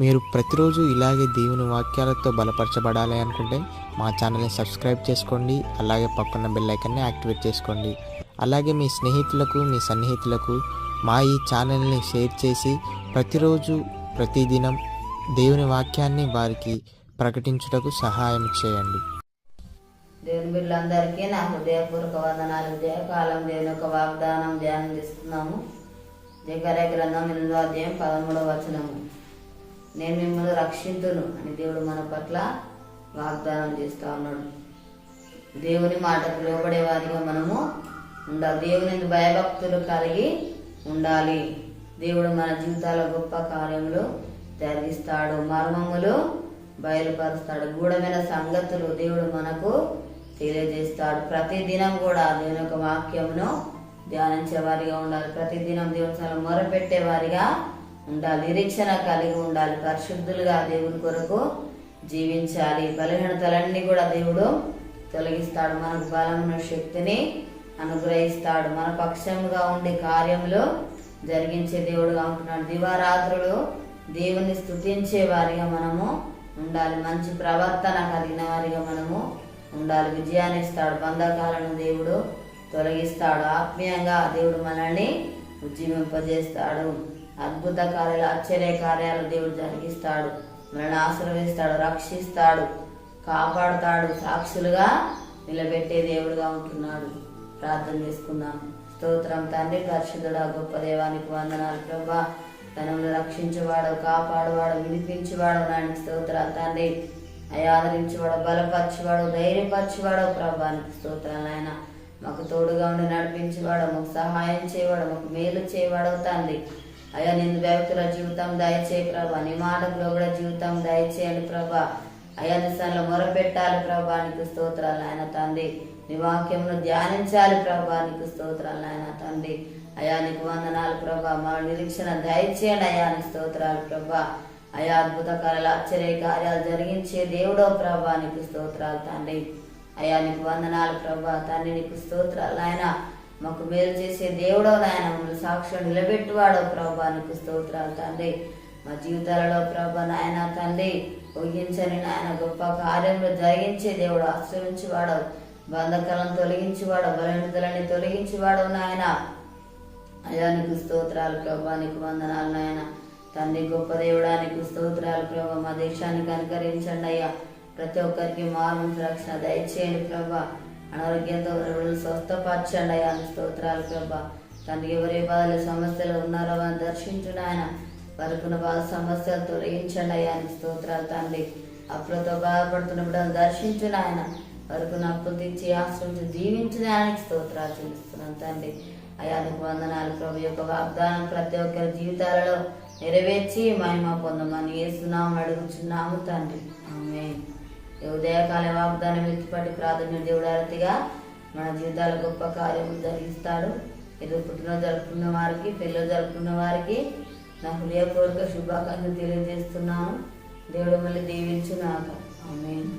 మీరు ప్రతిరోజు ఇలాగే దేవుని వాక్యాలతో బలపరచబడాలి అనుకుంటే మా ఛానల్ని సబ్స్క్రైబ్ చేసుకోండి. అలాగే పక్కన బెల్ ఐకాన్ని యాక్టివేట్ చేసుకోండి. అలాగే మీ స్నేహితులకు, మీ సన్నిహితులకు మా ఈ ఛానల్ని షేర్ చేసి ప్రతిరోజు ప్రతిదినం దేవుని వాక్యాన్ని వారికి ప్రకటించుటకు సహాయం చేయండి. దేవుని బిడ్డలందరికీ నా హృదయపూర్వక వందనాలు. ఉదయకాలం దేవుని యొక్క వాగ్దానం ధ్యానం చేస్తున్నాము. జకర్యా గ్రంథం 8వ అధ్యాయం 13వ వచనము. నేను మిమ్మల్ని రక్షింతును అని దేవుడు మన పట్ల వాగ్దానం చేస్తూ ఉన్నాడు. దేవుని మాటకు లోబడే వారిగా మనము ఉండాలి. దేవుని భయభక్తులు కలిగి ఉండాలి. దేవుడు మన జీవితాల్లో గొప్ప కార్యములు జరిగిస్తాడు, మర్మములు బయలుపరుస్తాడు, గూఢమైన సంగతులు దేవుడు మనకు తెలియజేస్తాడు. ప్రతి దినం కూడా దేవుని యొక్క వాక్యమును ధ్యానించే వారిగా ఉండాలి. ప్రతి దినం దేవుని చాలా మొరపెట్టే వారిగా ఉండాలి. నిరీక్షణ కలిగి ఉండాలి. పరిశుద్ధులుగా దేవుని కొరకు జీవించాలి. బలహీనతలన్నీ కూడా దేవుడు తొలగిస్తాడు. మనకు బలమును, శక్తిని అనుగ్రహిస్తాడు. మన పక్షంగా ఉండి కార్యములు జరిగించే దేవుడుగా ఉంటున్నాడు. దివారాత్రులు దేవుని స్తుతించే వారిగా మనము ఉండాలి. మంచి ప్రవర్తన కలిగిన వారిగా మనము ఉండాలి. విజయాన్ని ఇస్తాడు. బంధకాలను దేవుడు తొలగిస్తాడు. ఆత్మీయంగా దేవుడు మనల్ని ఉజ్జీవింపజేస్తాడు. అద్భుత కార్యాలు, ఆశ్చర్య కార్యాలు దేవుడు జరిగిస్తాడు. మనల్ని ఆశీర్వదిస్తాడు, రక్షిస్తాడు, కాపాడుతాడు. సాక్షులుగా నిలబెట్టే దేవుడుగా ఉంటున్నాడు. ప్రార్థన చేసుకుందాం. స్తోత్రం తండ్రి, పరిశుద్ధుడా, గొప్ప దేవానికి వందనాలు ప్రభా. తనను రక్షించేవాడు, కాపాడువాడు, విడిపించేవాడు నాయన స్తోత్రాలు తండ్రి. ఆదరించేవాడు, బలపరిచేవాడు, ధైర్యపరిచేవాడు ప్రభానికి స్తోత్రాలు ఆయన. మాకు తోడుగా ఉండి నడిపించేవాడు, మాకు సహాయం చేయవాడు, మాకు మేలు చేయవాడు తండ్రి. అయ్యా నిన్ను వ్యక్తుల జీవితం దయచేయి ప్రభా. నీ మాటలో కూడా జీవితం దయచేయండి ప్రభా. అయ్యా నిస్సంలో మొరపెట్టాలి ప్రభానికి స్తోత్రాలు ఆయన తండ్రి. నీ వాక్యమును ధ్యానించాలి ప్రభానికి స్తోత్రాలు ఆయన తండ్రి. అయా నీకు వందనాలు ప్రభా. మా నిరీక్షణ దయచేయండి అయా నీకు స్తోత్రాలు ప్రభా. అయా అద్భుత కార్యాలు, ఆశ్చర్య కార్యాలు జరిగించే దేవుడో ప్రభా నీకు స్తోత్రాలు తండ్రి. అయా నీకు వందనాలు ప్రభా తండ్రి. నీకు స్తోత్రాలు ఆయన. మాకు మేలు చేసే దేవుడో నాయన, మమ్మల్ని సాక్ష్యం నిలబెట్టువాడో ప్రభా నీకు స్తోత్రాలు తండ్రి. మా జీవితాలలో ప్రభా నాయన తండ్రి ఊహించని నాయన గొప్ప కార్యములు జరిగించే దేవుడు, ఆశ్రయించేవాడు, బంధకాలను తొలగించేవాడు, బలహీనతలని తొలగించేవాడు నాయన. అయ్యా నీకు స్తోత్రాలు ప్రభా. నీకు వందనాలు నాయన తండ్రి. గొప్ప దేవుడా నీకు స్తోత్రాలు ప్రభా. మా దేశానికి అనుకరించండి అయ్యా. ప్రతి ఒక్కరికి మారుమనసు రక్షణ దయచేయండి ప్రభా. అనారోగ్యంతో స్వస్థపరచండి అయ్యా నీ స్తోత్రాలు ప్రభా. తండ్రి ఎవరి బాధలు సమస్యలు ఉన్నారో వారిని దర్శించండి ఆయన. వారికున్న బాధ సమస్యలు తొలగించండి అయ్యా నీ స్తోత్రాలు తండ్రి. అప్పులతో బాధపడుతున్న బిడ్డలు దర్శించండి ఆయన. వారికున్న అప్పులు తెచ్చి ఆశ్రయించి దీవించిన ఆయనకి స్తోత్రాలు చెల్లిస్తున్నాను తండ్రి. అయ్యా నీకు వందనాలు ప్రభు. యొక్క వాగ్దానం ప్రతి ఒక్కరి జీవితాలలో నెరవేర్చి మహిమ పొందమని యేసునామమున అడుగుచున్నాము తండ్రి. ఆమేన్. ఉదయకాల వాగ్దానం ఎత్తిపట్టి ప్రార్థన దేవుడు అరతిగా మన జీవితాల గొప్ప కార్యములు జరిగిస్తాడు. ఏదో పుట్టినరోజు జరుపుకున్న వారికి, పెళ్ళి జరుపుకున్న వారికి నా హృదయపూర్వక శుభాకాంక్షలు తెలియజేస్తున్నాను. దేవుడు మళ్ళీ దీవించునాక. ఆమేన్.